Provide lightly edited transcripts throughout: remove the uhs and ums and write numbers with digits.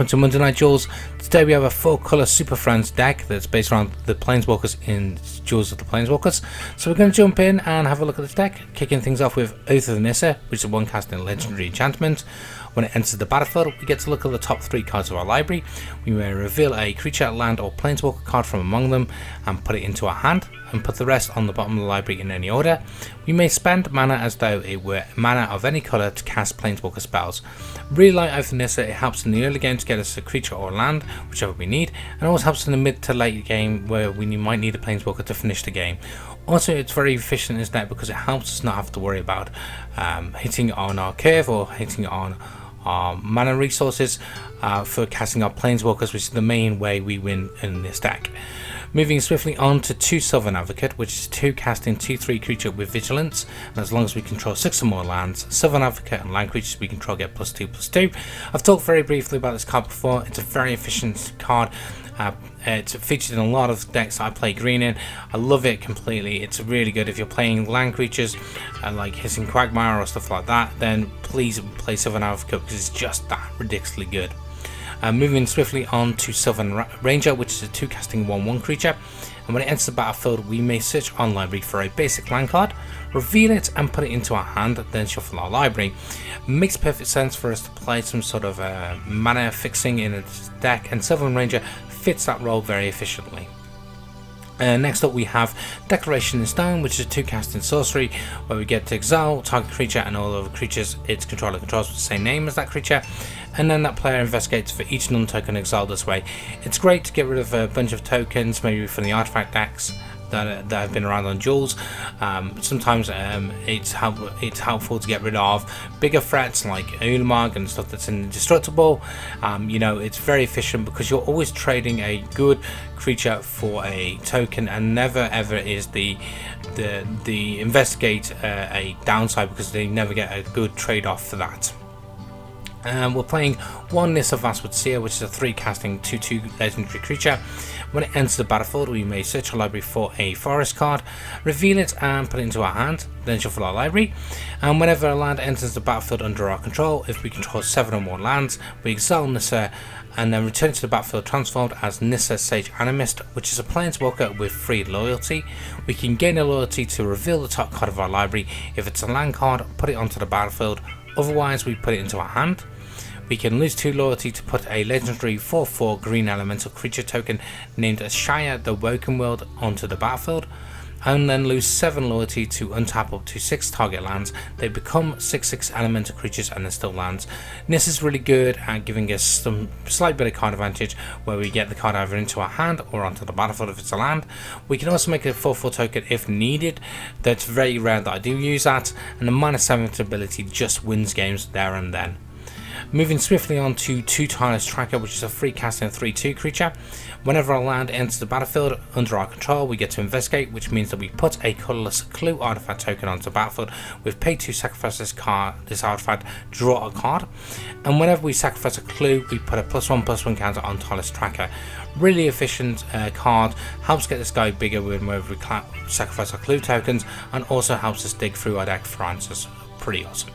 welcome to Monday Night Duels. Today we have a 4-colour Super Friends deck that's based around the Planeswalkers in Duels of the Planeswalkers. So we're going to jump in and have a look at this deck, kicking things off with Oath of Nissa, which is a 1-casting legendary enchantment. When it enters the battlefield, we get to look at the top 3 cards of our library. We may reveal a creature, land or Planeswalker card from among them and put it into our hand, and put the rest on the bottom of the library in any order. We may spend mana as though it were mana of any colour to cast Planeswalker spells. Really like Oath of Nissa, it helps in the early game to get us a creature or land, whichever we need, and always helps in the mid to late game where we might need a Planeswalker to finish the game. Also, it's very efficient in this deck because it helps us not have to worry about hitting on our curve or hitting on our mana resources for casting our Planeswalkers, which is the main way we win in this deck. Moving swiftly on to 2 Sylvan Advocate, which is 2 casting 2/3 creature with vigilance, and as long as we control 6 or more lands, Sylvan Advocate and land creatures we control get +2/+2. I've talked very briefly about this card before. It's a very efficient card. It's featured in a lot of decks I play green in. I love it completely. It's really good if you're playing land creatures like Hissing Quagmire or stuff like that. Then please play Sylvan Advocate because it's just that ridiculously good. Moving swiftly on to Sylvan Ranger, which is a 2-casting 1/1 creature, and when it enters the battlefield we may search on library for a basic land card, reveal it and put it into our hand, then shuffle our library. Makes perfect sense for us to play some sort of mana fixing in a deck, and Sylvan Ranger fits that role very efficiently. Next up we have Declaration in Stone, which is a 2-casting sorcery where we get to exile target creature and all other creatures its controller controls with the same name as that creature, and then that player investigates for each non-token exiled this way. It's great to get rid of a bunch of tokens, maybe from the artifact decks that have been around on Duels. Sometimes it's helpful to get rid of bigger threats like Ulamog and stuff that's indestructible. It's very efficient because you're always trading a good creature for a token, and never ever is the investigate a downside because they never get a good trade-off for that. We're playing 1 Nissa Vastwood Seer, which is a 3-casting 2/2 legendary creature. When it enters the battlefield, we may search our library for a forest card, reveal it and put it into our hand, then shuffle our library. And whenever a land enters the battlefield under our control, if we control 7 or more lands, we exile Nissa and then return to the battlefield transformed as Nissa Sage Animist, which is a Planeswalker with free loyalty. We can gain a loyalty to reveal the top card of our library. If it's a land card, put it onto the battlefield, otherwise we put it into our hand. We can lose 2 loyalty to put a legendary 4/4 green elemental creature token named Shire the Woken World onto the battlefield, and then lose 7 loyalty to untap up to 6 target lands. They become 6/6 elemental creatures and they're still lands. This is really good at giving us some slight bit of card advantage where we get the card either into our hand or onto the battlefield if it's a land. We can also make a 4/4 token if needed. That's very rare that I do use that, and the -7 ability just wins games there and then. Moving swiftly on to 2 Tireless Tracker, which is a 3-casting 3/2 creature. Whenever a land enters the battlefield under our control, we get to investigate, which means that we put a colourless clue artifact token onto the battlefield. We've paid 2 sacrifice this artifact, draw a card, and whenever we sacrifice a clue, we put a +1/+1 counter on Tireless Tracker. Really efficient card, helps get this guy bigger whenever we sacrifice our clue tokens, and also helps us dig through our deck for answers. Pretty awesome.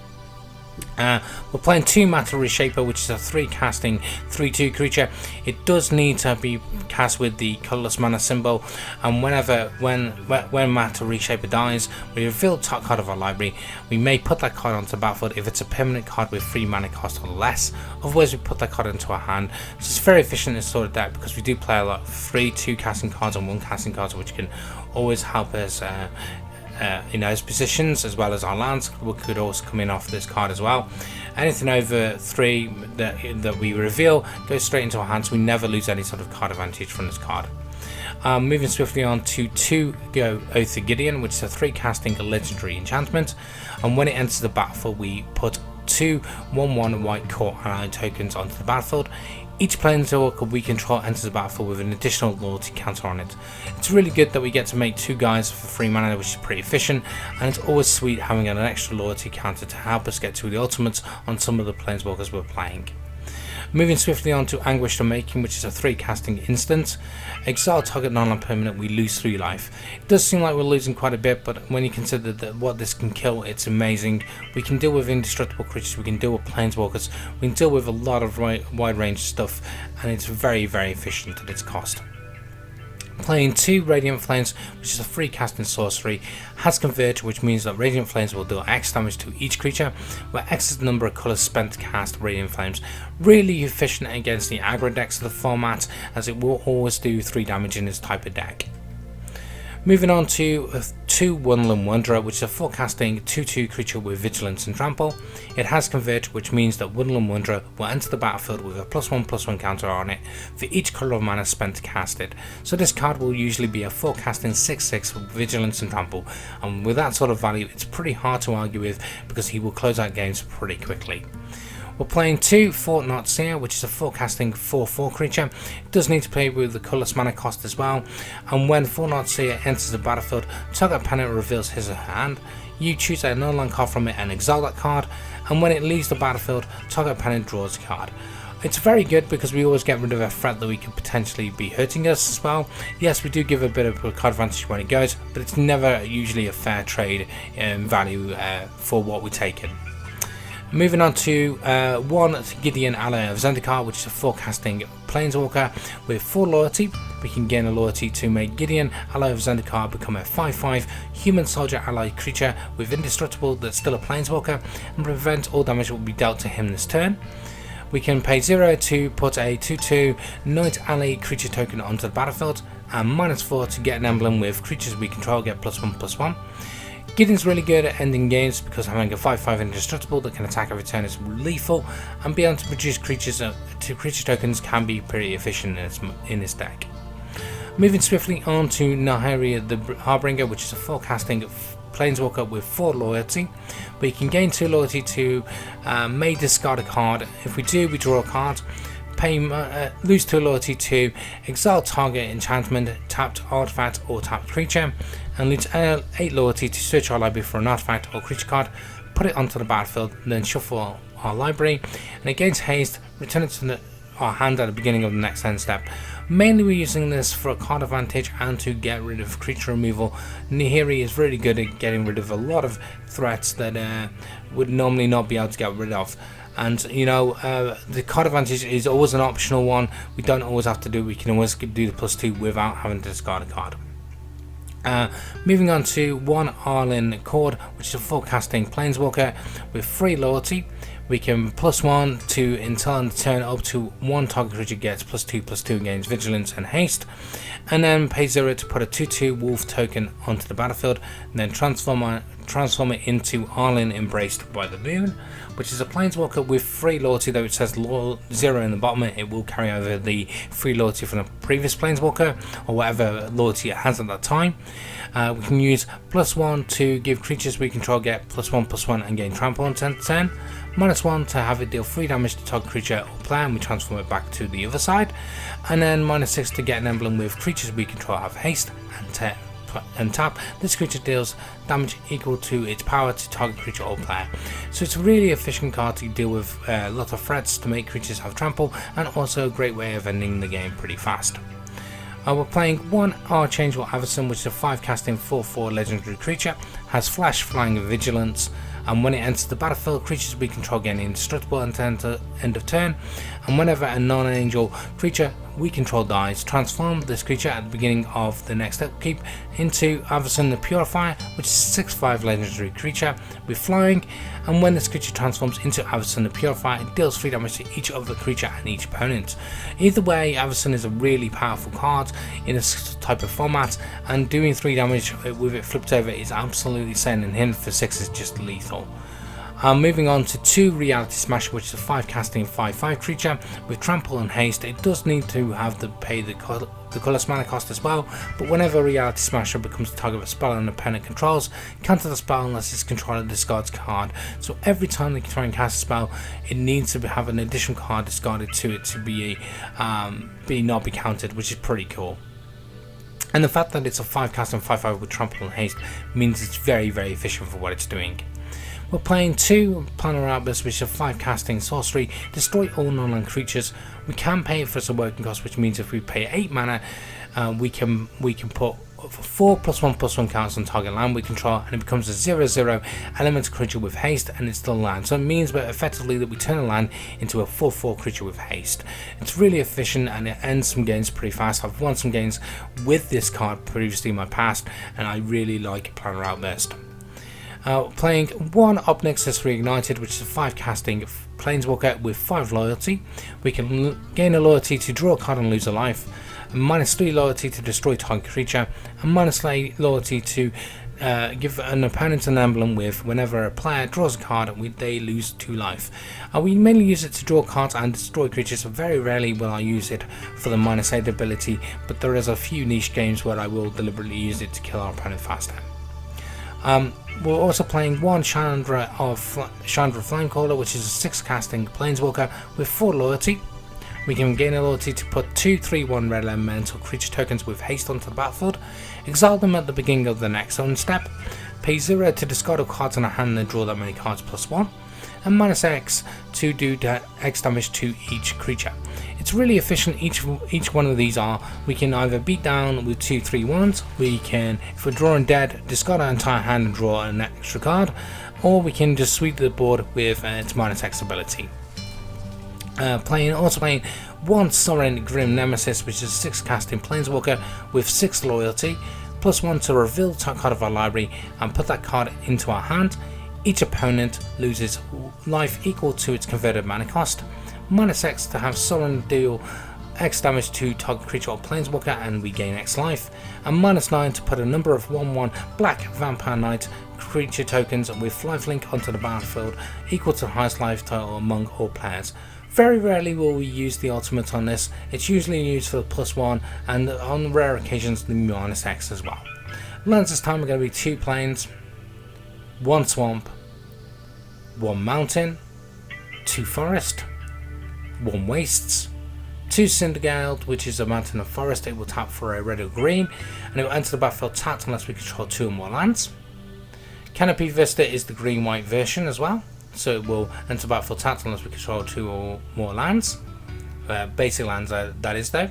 We're playing 2 Matter Reshaper, which is a 3-casting 3/2 creature. It does need to be cast with the colourless mana symbol, and when Matter Reshaper dies, we reveal the top card of our library. We may put that card onto the battlefield if it's a permanent card with 3 mana cost or less, otherwise we put that card into our hand. So it's very efficient in this sort of deck because we do play a lot of 3 2-casting cards and 1-casting cards, which can always help us in those positions, as well as our lands could also come in off this card as well. Anything over 3 that we reveal goes straight into our hands, so we never lose any sort of card advantage from this card. Moving swiftly on to 2 Oath of Gideon, which is a 3-casting legendary enchantment, and when it enters the battlefield we put 2 1/1 white core allied tokens onto the battlefield. Each Planeswalker we control enters the battlefield with an additional loyalty counter on it. It's really good that we get to make 2 guys for 3 mana, which is pretty efficient, and it's always sweet having an extra loyalty counter to help us get to the ultimates on some of the Planeswalkers we're playing. Moving swiftly on to Anguish the Making, which is a 3 casting instant. Exile target non-land permanent, we lose 3 life. It does seem like we're losing quite a bit, but when you consider that what this can kill, it's amazing. We can deal with indestructible creatures, we can deal with planeswalkers, we can deal with a lot of wide range stuff, and it's very efficient at its cost. Playing 2 Radiant Flames, which is a 3 casting sorcery, has Converge, which means that Radiant Flames will do X damage to each creature, where X is the number of colours spent to cast Radiant Flames. Really efficient against the aggro decks of the format, as it will always do 3 damage in this type of deck. Moving on to 2 Wonderland Wanderer, which is a 4 casting 2/2 creature with Vigilance and Trample. It has Convert, which means that Wonderland Wanderer will enter the battlefield with a +1/+1 counter on it for each colour of mana spent to cast it. So this card will usually be a 4 casting 6/6 with Vigilance and Trample, and with that sort of value it's pretty hard to argue with because he will close out games pretty quickly. We're playing 2 Fortnight's Seer, which is a 4 casting 4/4 creature. It does need to play with the colourless mana cost as well, and when Fortnight's Seer enters the battlefield, target opponent reveals his or her hand. You choose a non-land card from it and exile that card, and when it leaves the battlefield, target opponent draws a card. It's very good because we always get rid of a threat that we could potentially be hurting us as well. Yes, we do give a bit of a card advantage when it goes, but it's never usually a fair trade value for what we take in. Moving on to 1 Gideon Ally of Zendikar, which is a 4 casting Planeswalker with 4 loyalty. We can gain a loyalty to make Gideon Ally of Zendikar become a 5/5 human soldier ally creature with indestructible that's still a Planeswalker, and prevent all damage will be dealt to him this turn. We can pay 0 to put a 2/2 Knight Ally creature token onto the battlefield, and -4 to get an emblem with creatures we control get +1/+1. Gideon's really good at ending games because having a 5/5 indestructible that can attack every turn is lethal, and being able to produce creatures to creature tokens can be pretty efficient in this deck. Moving swiftly on to Nahiri the Harbinger, which is a 4 casting Planeswalker with 4 loyalty. We can gain 2 loyalty to may discard a card. If we do, we draw a card. Lose 2 loyalty to exile target enchantment, tapped artifact or tapped creature, and lose 8 loyalty to search our library for an artifact or creature card, put it onto the battlefield, then shuffle our library, and it gains haste, return it to our hand at the beginning of the next end step. Mainly we're using this for a card advantage and to get rid of creature removal. Nahiri is really good at getting rid of a lot of threats that would normally not be able to get rid of. And you know, the card advantage is always an optional one. We don't always have to do it. We can always do the +2 without having to discard a card. Moving on to 1 Arlen Cord, which is a 4 casting Planeswalker with 3 loyalty. We can +1 to until on the turn up to 1 target creature gets +2/+2 against Vigilance and Haste, and then pay 0 to put a 2/2 Wolf token onto the battlefield, and then transform it into Arlen Embraced by the Moon, which is a Planeswalker with 3 loyalty, though it says 0 in the bottom. It will carry over the 3 loyalty from the previous Planeswalker or whatever loyalty it has at that time. We can use +1 to give creatures we control get +1/+1 and gain trample on turn. -1 to have it deal 3 damage to target creature or player, and we transform it back to the other side. And then -6 to get an emblem with creatures we control have haste and tap. This creature deals damage equal to its power to target creature or player. So it's a really efficient card to deal with a lot of threats to make creatures have trample, and also a great way of ending the game pretty fast. We're playing 1 Archangel Avacyn, which is a 5 casting 4/4 legendary creature, has flash, flying and vigilance, and when it enters the battlefield, creatures we control gain indestructible until end of turn, and whenever a non-angel creature we control dies, transform this creature at the beginning of the next upkeep into Avacyn the Purifier, which is a 6/5 legendary creature with flying, and when this creature transforms into Avacyn the Purifier, it deals 3 damage to each other creature and each opponent. Either way, Avacyn is a really powerful card in this type of format, and doing 3 damage with it flipped over is absolutely insane, and him for 6 is just lethal. Moving on to 2 Reality Smasher, which is a 5 casting 5/5 creature with trample and haste. It does need to have to pay the colourless mana cost as well, but whenever Reality Smasher becomes the target of a spell an opponent controls, counter the spell unless its controller discards a card. So every time they try and cast a spell, it needs to have an additional card discarded to it to be not be countered, which is pretty cool. And the fact that it's a 5 casting 5/5 with trample and haste means it's very efficient for what it's doing. We're playing 2 Planar Outbursts, which are 5 casting sorcery, destroy all non-land creatures. We can pay it for some working cost, which means if we pay 8 mana, we can put 4+1/+1 counters on target land we control, and it becomes a 0/0 elemental creature with haste, and it's still land. So it means that effectively that we turn a land into a 4/4 creature with haste. It's really efficient and it ends some games pretty fast. I've won some games with this card previously in my past, and I really like Planar Outburst. Playing 1 Obnixus Reignited, which is a 5 casting Planeswalker with 5 loyalty. We can gain a loyalty to draw a card and lose a life, a -3 loyalty to destroy target creature, and -3 loyalty to give an opponent an emblem with whenever a player draws a card, they lose 2 life. We mainly use it to draw cards and destroy creatures. Very rarely will I use it for the -8 ability, but there is a few niche games where I will deliberately use it to kill our opponent faster. We're also playing 1 Chandra Flamecaller, which is a 6 casting Planeswalker with 4 loyalty. We can gain a loyalty to put 2 3/1 red elemental creature tokens with haste onto the battlefield, exile them at the beginning of the next zone step, pay 0 to discard all cards in a hand and draw that many cards +1, and -X to do X damage to each creature. It's really efficient. Each one of these we can either beat down with 2 3/1s, we can, if we're drawing dead, discard our entire hand and draw an extra card, or we can just sweep the board with its -X ability. Also playing 1 Sovereign Grim Nemesis, which is a 6 casting Planeswalker with 6 loyalty, +1 to reveal the top card of our library and put that card into our hand. Each opponent loses life equal to its converted mana cost, -X to have Sovereign deal X damage to target creature or Planeswalker and we gain X life, and -9 to put a number of 1/1 Black Vampire Knight creature tokens with lifelink onto the battlefield equal to the highest life total among all players. Very rarely will we use the ultimate on this. It's usually used for the +1 and on rare occasions the -X as well. Lands this time are going to be 2 plains, 1 swamp, 1 mountain, 2 forest, 1 wastes, 2 Cindergale, which is a mountain and forest. It will tap for a red or green, and it will enter the battlefield tapped unless we control 2 or more lands. Canopy Vista is the green-white version as well, so it will enter the battlefield tapped unless we control 2 or more lands. Basic lands, that is though.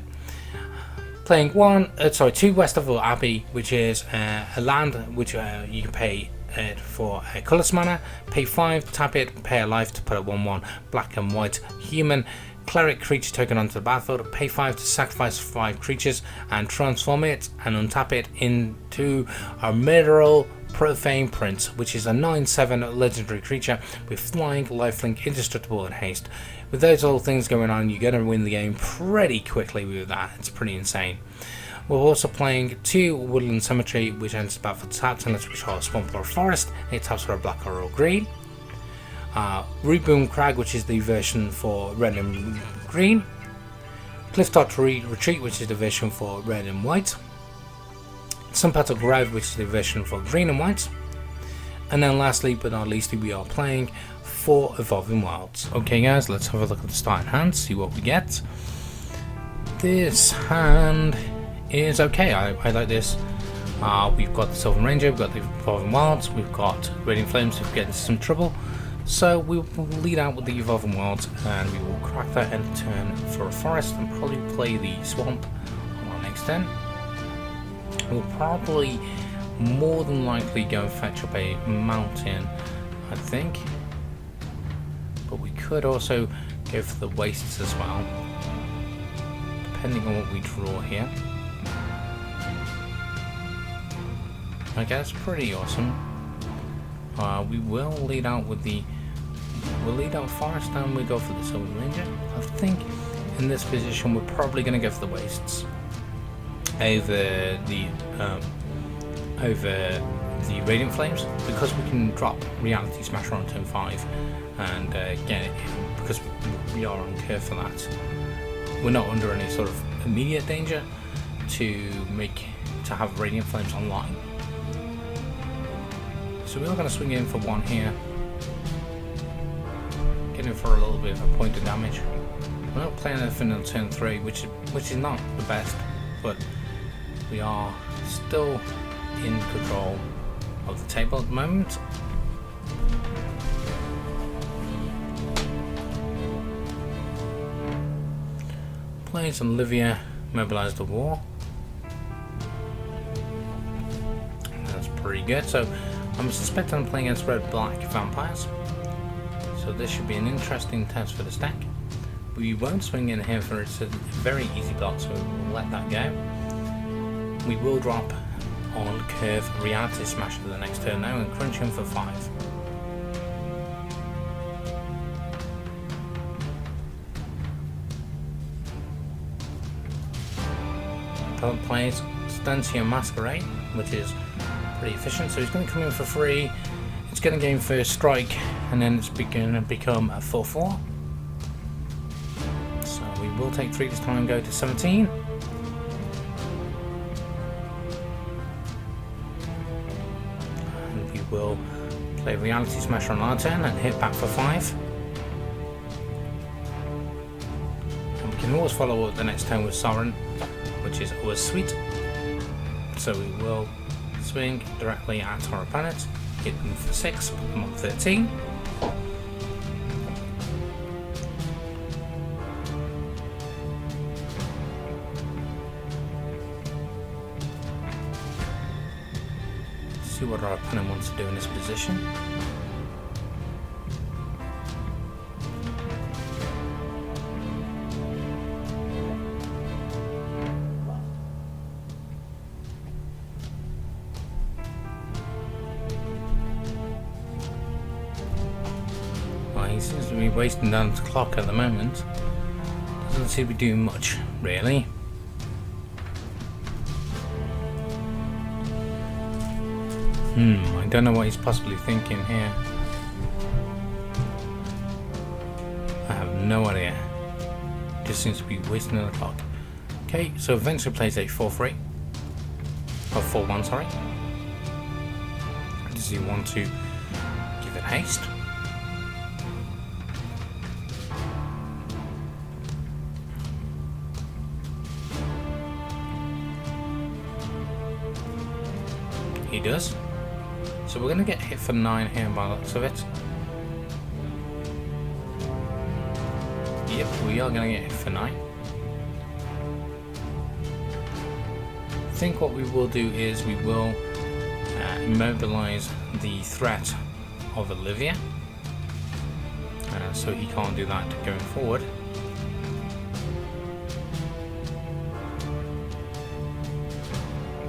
Playing 2 Westerville Abbey, which is a land which you can pay for a colourless mana, pay 5, tap it, pay a life to put a 1/1 black and white human cleric creature token onto the battlefield, pay 5 to sacrifice 5 creatures and transform it and untap it into a Mineral Profane Prince, which is a 9/7 legendary creature with flying, lifelink, indestructible and haste. With those all things going on, you're going to win the game pretty quickly with that. It's pretty insane. We're also playing 2 Woodland Cemetery, which enters the battlefield tapped unless we control a swamp or a forest. It taps for a black or a green. Rootboom Crag, which is the version for red and green. Clifftop Retreat, which is the version for red and white. Sunpetal Grove, which is the version for green and white. And then lastly but not least, we are playing 4 Evolving Wilds. Okay guys, let's have a look at the starting hand, see what we get. This hand is okay. I like this. We've got the Sylvan Ranger, we've got the Evolving Wilds, we've got Radiant Flames if we get into some trouble. So we will lead out with the Evolving Wilds and we will crack that end turn for a forest and probably play the swamp on our next turn. We'll probably more than likely go and fetch up a mountain, I think. But we could also go for the wastes as well, depending on what we draw here. Okay, that's pretty awesome. We will lead out with we'll lead out forest and we go for the Sylvan Ranger. I think in this position we're probably going to go for the wastes over the Radiant Flames, because we can drop Reality Smasher on turn 5 and get it, because we are on curve for that. We're not under any sort of immediate danger to have Radiant Flames online. So we are going to swing in for 1 here, get in for a little bit of a point of damage. We're not playing anything on turn 3, which is not the best, but we are still in control of the table at the moment. plays Olivia, mobilize the war. That's pretty good. So I'm suspecting I'm playing against red-black vampires. So this should be an interesting test for the stack. We won't swing in here for it's a very easy block, so we'll let that go. We will drop on curve Reality Smasher the next turn now and crunch him for 5. Opponent plays Stancia Masquerade, which is pretty efficient, so he's going to come in for 3. It's going to gain first strike, and then it's going to become a 4/4. So we will take 3 this time and go to 17. And we will play Reality Smasher on our turn and hit back for 5. And we can always follow up the next turn with Sovereign, which is always sweet. So we will swing directly at our opponent, hit them for 6, put them on 13. See what our opponent wants to do in this position. Well, he seems to be wasting down his clock at the moment. Doesn't seem to be doing much, really. I don't know what he's possibly thinking here. I have no idea. Just seems to be wasting the clock. Okay, so eventually plays a 4/3. Or 4/1, sorry. Does he want to give it haste? He does. So we're going to get hit for 9 here by the looks of it. Yep, we are going to get hit for 9. I think what we will do is we will immobilize the threat of Olivia. So he can't do that going forward.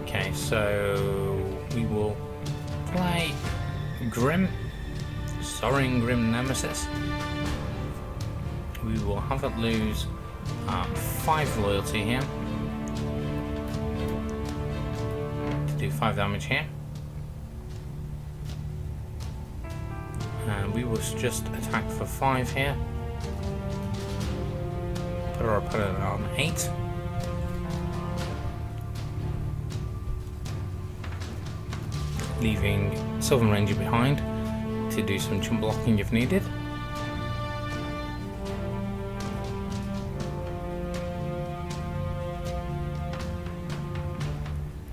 Okay, so we will play Grim, Soaring Grim Nemesis. We will have it lose 5 loyalty here to do 5 damage here, and we will just attack for 5 here. Put our opponent on 8. Leaving Sylvan Ranger behind to do some jump blocking if needed.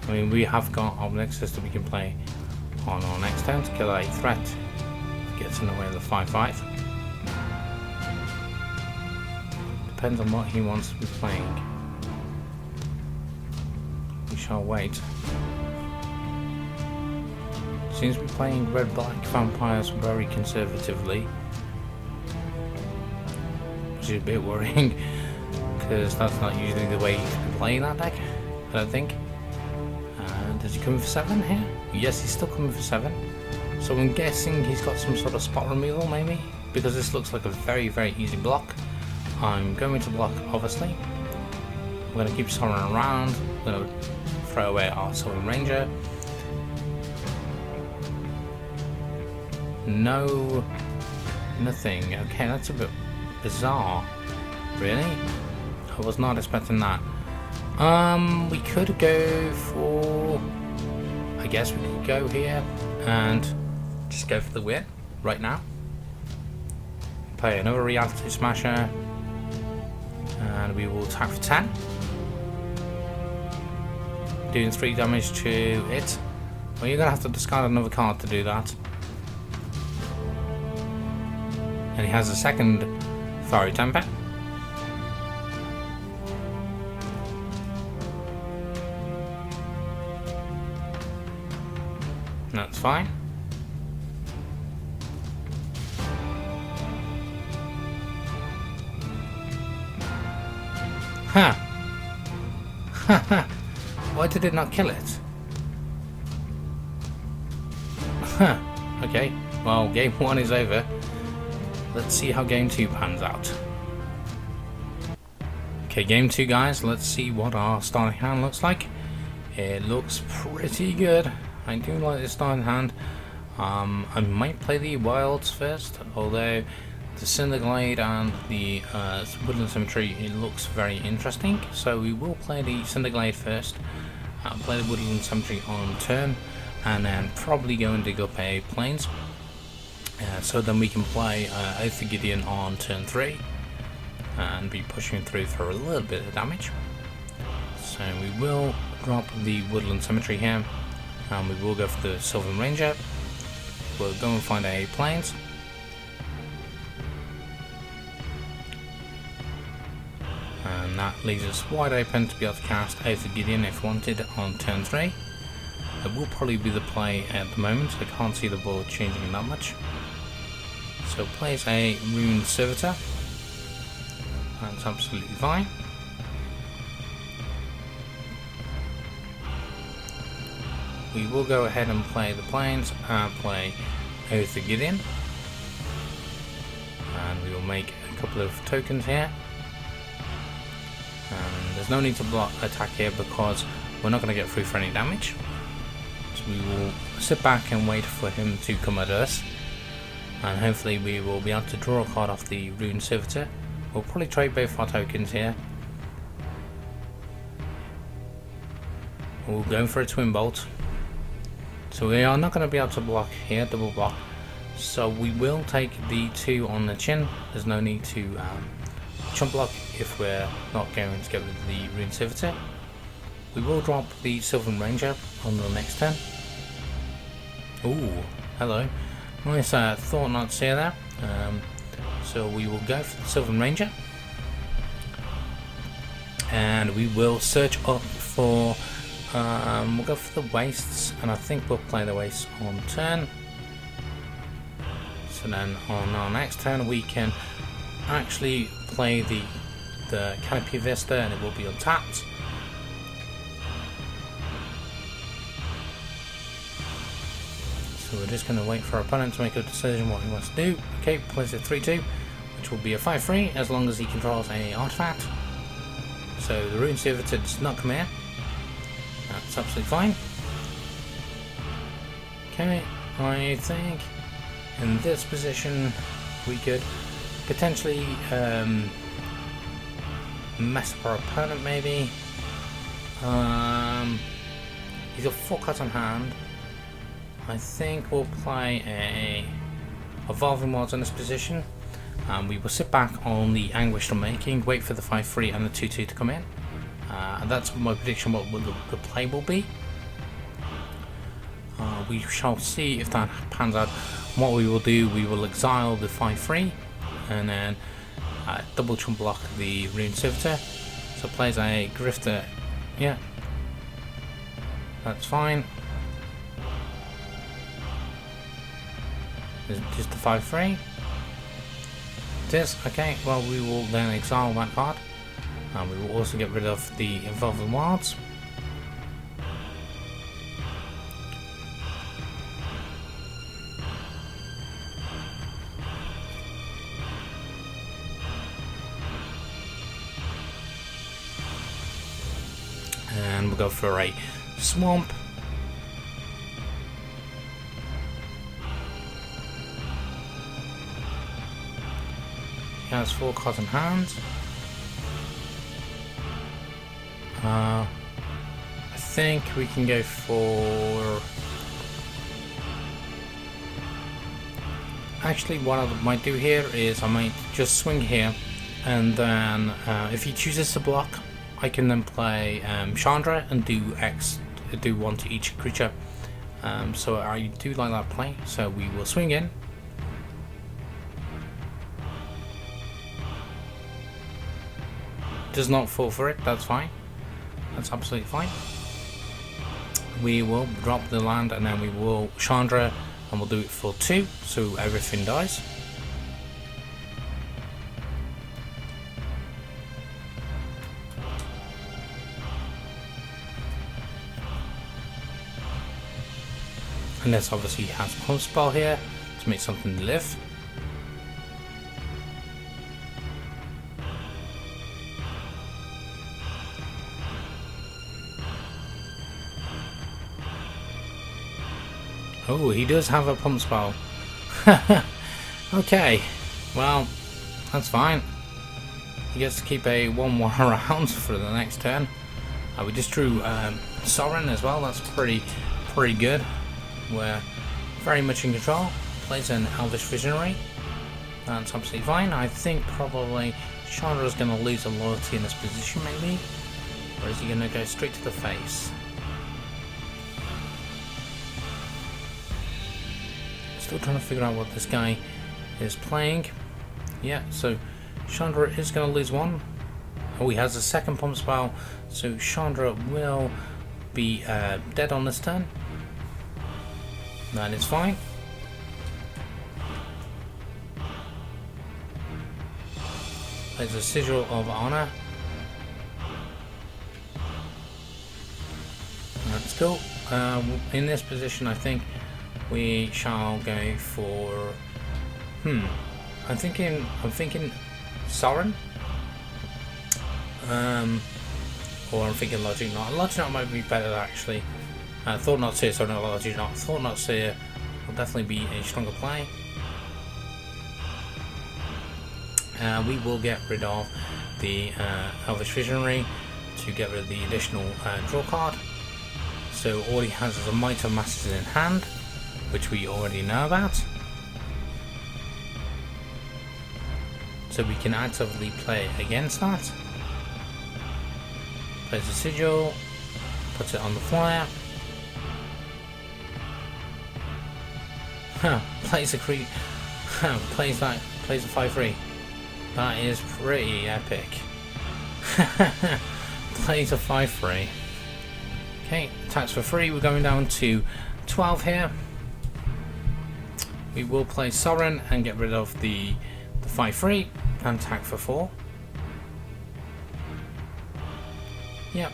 I mean, we have got Omnixus that we can play on our next turn to kill a threat. Gets in the way of the 5/5. Depends on what he wants to be playing. We shall wait. Seems to be playing red-black vampires very conservatively, which is a bit worrying because that's not usually the way you can play that deck, I don't think. Does he come for 7 here? Yes, he's still coming for 7. So I'm guessing he's got some sort of spot removal maybe, because this looks like a very, very easy block. I'm going to block, obviously. I'm going to keep Sovereign around. I'm going to throw away our Sylvan Ranger. No, nothing. Okay, that's a bit bizarre. Really? I was not expecting that. We could go for... I guess we could go here and just go for the win right now. Play another Reality Smasher and we will attack for 10. Doing 3 damage to it. Well, you're going to have to discard another card to do that. And he has a second Fiery Temper. That's fine. Huh. Why did it not kill it? Huh. Okay. Well, game 1 is over. Let's see how game 2 pans out. Okay, game 2, guys. Let's see what our starting hand looks like. It looks pretty good. I do like this starting hand. I might play the wilds first, although the Cinderglade and the Woodland Symmetry, it looks very interesting. So we will play the Cinderglade first, play the Woodland Symmetry on turn, and then probably go and dig up a Plains. So then we can play Oath of Gideon on turn 3 and be pushing through for a little bit of damage. So we will drop the Woodland Symmetry here, and we will go for the Sylvan Ranger. We'll go and find a Plains. And that leaves us wide open to be able to cast Oath of Gideon if wanted on turn 3. It will probably be the play at the moment. I can't see the board changing that much. So plays a Rune Servitor. That's absolutely fine. We will go ahead and play the Plains and play Oath of Gideon. And we will make a couple of tokens here. And there's no need to block attack here because we're not going to get through for any damage. So we will sit back and wait for him to come at us. And hopefully we will be able to draw a card off the Rune Servitor. We'll probably trade both our tokens here. We'll go for a Twin Bolt. So we are not going to be able to block here, double block. So we will take the 2 on the chin. There's no need to chump block if we're not going to get rid of the Rune Servitor. We will drop the Sylvan Ranger on the next turn. Ooh, hello. Nice thought not to say that. So we will go for the Sylvan Ranger. And we will search up for... we'll go for the Wastes, and I think we'll play the Wastes on turn. So then on our next turn we can actually play the Canopy Vista, and it will be untapped. So we're just going to wait for our opponent to make a decision what he wants to do. Okay, plays a 3-2, which will be a 5-3 as long as he controls a artifact. So the Rune Servitor does not come here. That's absolutely fine. Okay, I think in this position we could potentially mess up our opponent maybe. He's got 4 cards on hand. I think we'll play a Evolving Wilds in this position. We will sit back on the Anguished Unmaking, wait for the 5-3 and the 2-2 to come in. And that's my prediction what the play will be. We shall see if that pans out. What we will do, we will exile the 5-3 and then double chump block the Rune Servitor. So plays a Grifter, yeah, that's fine. Just the 5-3. It is, okay, well we will then exile that card. And we will also get rid of the Evolving Wilds. And we'll go for a Swamp. He has 4 cards in hand. I think we can go for... Actually, what I might do here is I might just swing here, and then if he chooses to block, I can then play Chandra and do 1 to each creature. So I do like that play. So we will swing in. Does not fall for it, that's fine. That's absolutely fine. we will drop the land, and then we will Chandra, and we'll do it for 2, so everything dies. Unless obviously he has a pump spell here to make something live. Oh, he does have a pump spell. Okay, well, that's fine. He gets to keep a 1-1 around for the next turn. We just drew Sorin as well. That's pretty good. We're very much in control. Plays an Elvish Visionary. That's absolutely fine. I think probably Chandra's going to lose a loyalty in this position, maybe. Or is he going to go straight to the face? Still trying to figure out what this guy is playing. Yeah, so Chandra is going to lose 1. Oh, he has a second pump spell, so Chandra will be dead on this turn. That is fine. There's a Sigil of Honor. That's cool. In this position, I think we shall go for. I'm thinking Sorin. Or I'm thinking Logic Knot. Logic Knot might be better actually. Thought Not Seer, so not Logic Knot. Thought Not Seer will definitely be a stronger play. We will get rid of the Elvish Visionary to get rid of the additional draw card. So all he has is a Might of Masters in hand, which we already know about. So we can actively play against that. Plays a Sigil, puts it on the flyer. Plays a creep. Plays a 5/3. That is pretty epic. Plays a 5/3. Okay, attacks for 3. We're going down to 12 here. We will play Sorin and get rid of the 5/3 and attack for 4. Yep.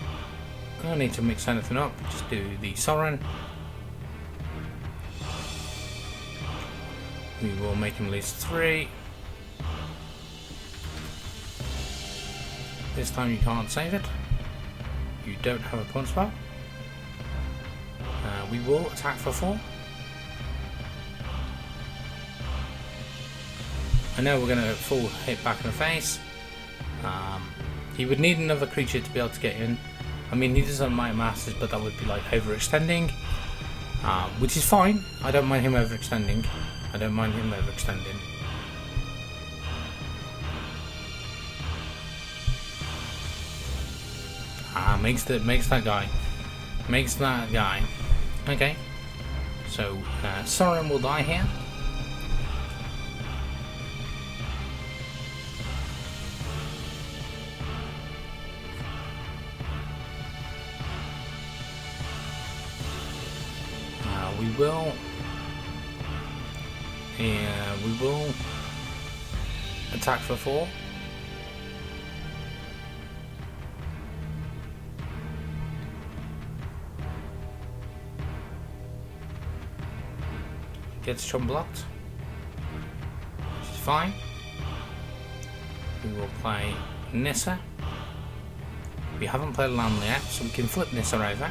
I don't need to mix anything up. Just do the Sorin. We will make him lose 3. This time you can't save it. You don't have a punch spell. We will attack for 4. I know we're going to full hit back in the face. He would need another creature to be able to get in. I mean, he does have Might Masters, but that would be like overextending. Which is fine. I don't mind him overextending. Makes that guy. Okay. So Sorin will die here. We will attack for 4. Gets chump blocked, which is fine. We will play Nissa. We haven't played land yet, so we can flip Nissa over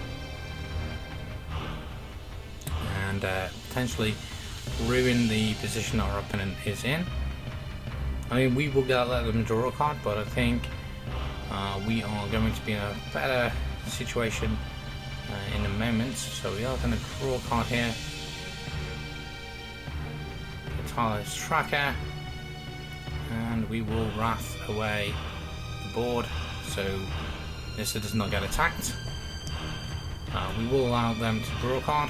and potentially ruin the position our opponent is in. I mean, we will let them draw a card, but I think we are going to be in a better situation in a moment. So we are going to draw a card here. Talos Tracker, and we will Wrath away the board, so Nissa does not get attacked. We will allow them to draw a card.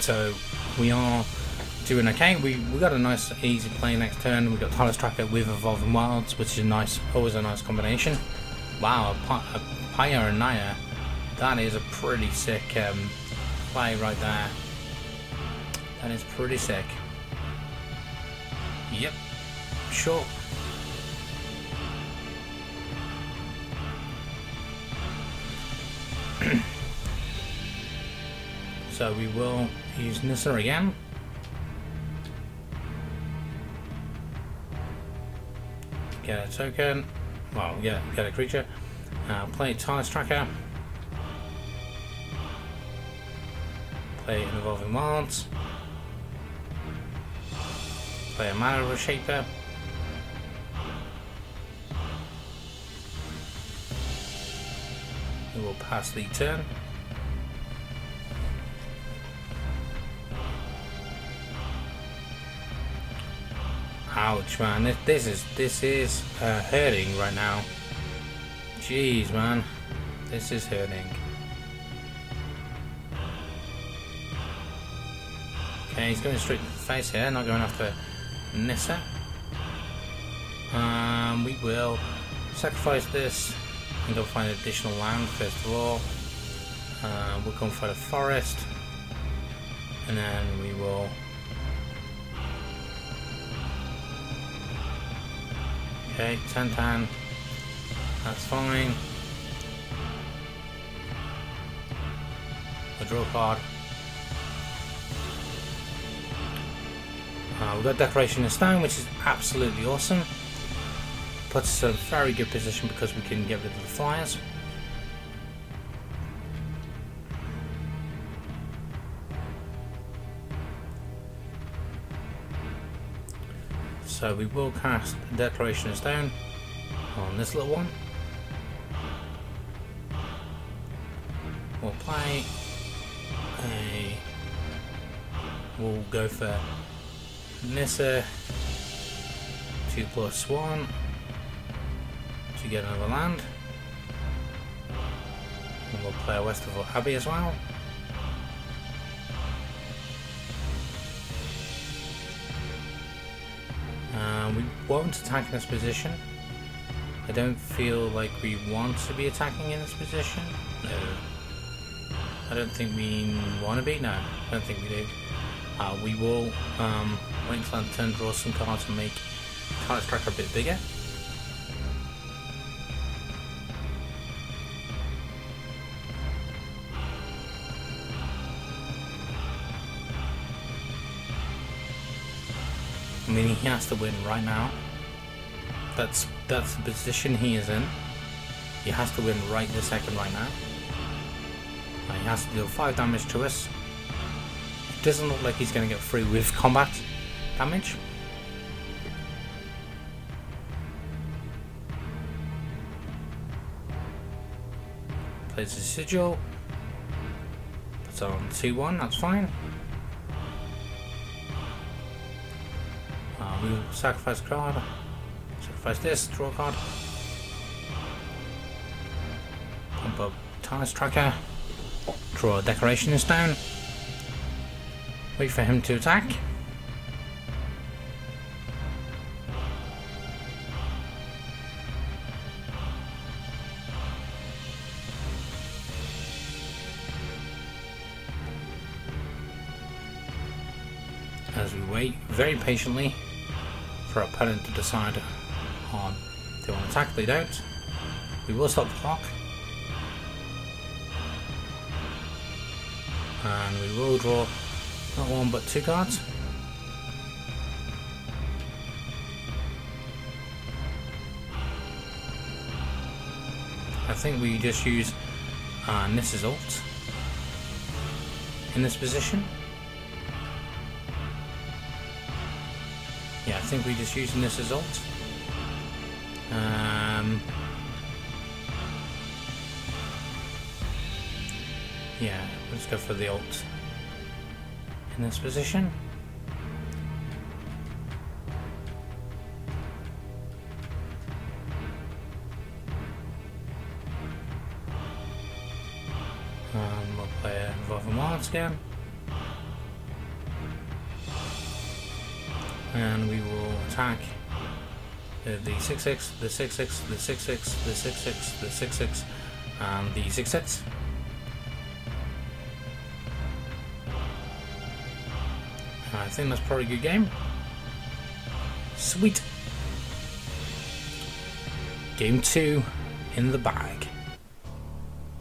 So we are doing okay. We got a nice easy play next turn. We got Talos Tracker with Evolving Wilds, which is always a nice combination. Wow, a Pyre and Naya That is a pretty sick play right there. That is pretty sick. Yep, sure. So we will use Nissa again. Get a token. Well, get a creature. Play Tireless Tracker. Play an Evolving Wilds. Play a Mana Reshaper. We will pass the turn. Ouch, man! This is hurting right now. Jeez, man, this is hurting. Okay, he's going straight to the face here, not going after Nissa. We will sacrifice this and go find additional land first of all. We'll come for the forest, and then we will. Okay, 10-10. That's fine. A draw card. We've got Decoration in Stone, which is absolutely awesome. Puts us in a very good position because we can get rid of the flyers. So we will cast Declaration of Stone on this little one. We'll play a. We'll go for Nissa 2+1 to get another land. And we'll play a Westerville Abbey as well. We won't attack in this position. I don't feel like we want to be attacking in this position. No. I don't think we want to be. No, I don't think we do. We will wait until end turn, draw some cards and make Tireless Tracker a bit bigger. I mean, he has to win right now. That's the position he is in. He has to win right this second right now. He has to deal 5 damage to us. It doesn't look like he's going to get free with combat damage. Plays a Sigil. Puts on 2-1, that's fine. We will sacrifice a card. Sacrifice this, draw a card. Pump up Tireless Tracker. Draw a Decoration in Stone. Wait for him to attack. As we wait very patiently for our opponent to decide on if they want to attack. They don't. We will stop the clock. And we will draw not 1 but 2 cards. I think we just use Nissa's ult in this position. Yeah, I think we just use Nissa's ult. Yeah, let's go for the ult in this position. We'll play a Evolving Wilds again. And we will attack the 6/6, the 6/6, the 6/6, the 6/6, the 6/6, and the 6/6. I think that's probably a good game. Sweet. Game 2 in the bag.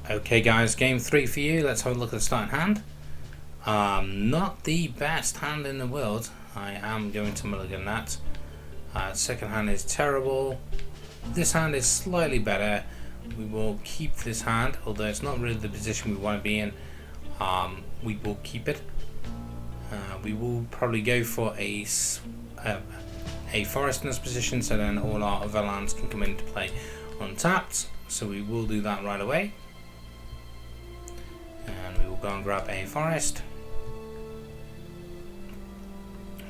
Okay guys, game 3 for you. Let's have a look at the starting hand. Not the best hand in the world. I am going to mulligan that. Second hand is terrible. This hand is slightly better. We will keep this hand, although it's not really the position we want to be in. We will keep it. We will probably go for a forest in this position, so then all our other lands can come into play untapped. So we will do that right away. And we will go and grab a forest.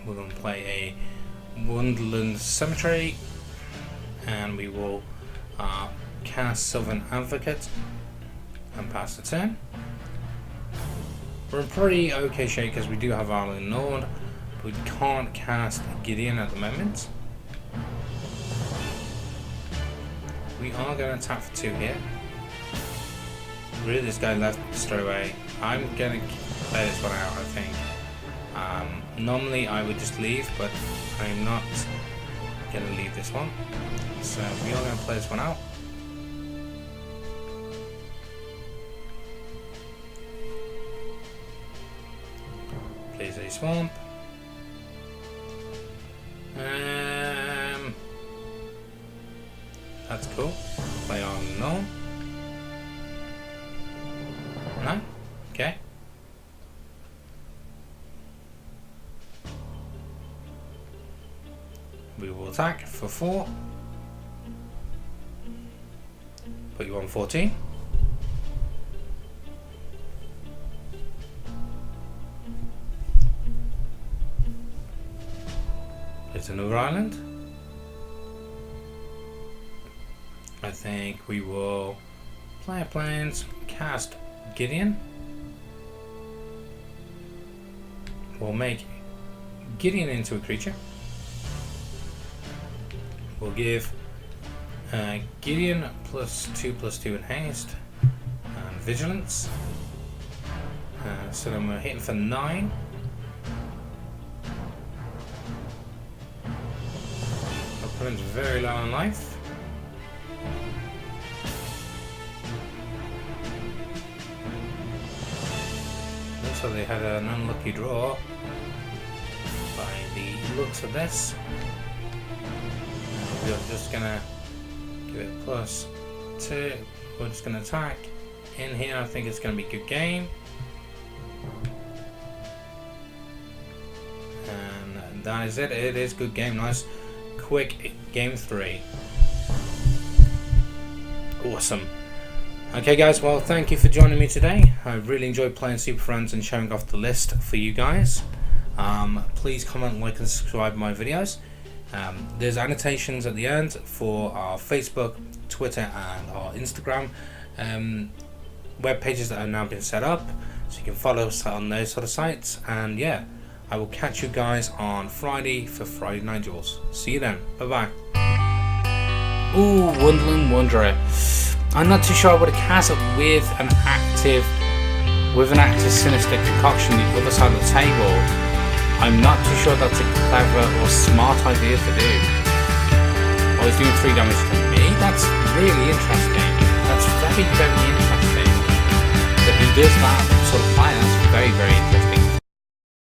We're going to play a Wonderland Cemetery, and we will cast Southern Advocate and pass the turn. We're in pretty okay shape because we do have Arlen Nord, but we can't cast Gideon at the moment. We are going to tap for 2 here. Really, this guy left straight away. I'm going to play this one out, I think. Normally I would just leave, but I'm not going to leave this one. So we are going to play this one out. Plays a swamp. That's cool. Play on no. No? Okay. We will attack for 4. Put you on 14. There's another island. I think we will play a planes, cast Gideon. We'll make Gideon into a creature. We'll give Gideon +2/+2 in haste and vigilance. So then we're hitting for 9. Our opponent's very low on life. Looks like they had an unlucky draw by the looks of this. We're just gonna give it +2. We're just gonna attack in here. I think it's gonna be a good game. And that is it. It is good game. Nice quick game 3. Awesome. Okay guys, well thank you for joining me today. I really enjoyed playing Super Friends and showing off the list for you guys. Please comment, like and subscribe to my videos. There's annotations at the end for our Facebook, Twitter and our Instagram web pages that have now been set up, so you can follow us on those sort of sites. And yeah, I will catch you guys on Friday for Friday Night Duels. See you then. Bye bye. Ooh, Wonderland Wanderer. I'm not too sure I would have cast it with an active Sinister Concoction the other side of the table. I'm not too sure that's a clever or smart idea to do. Oh, he's doing 3 damage to me? That's really interesting. That's very, very interesting.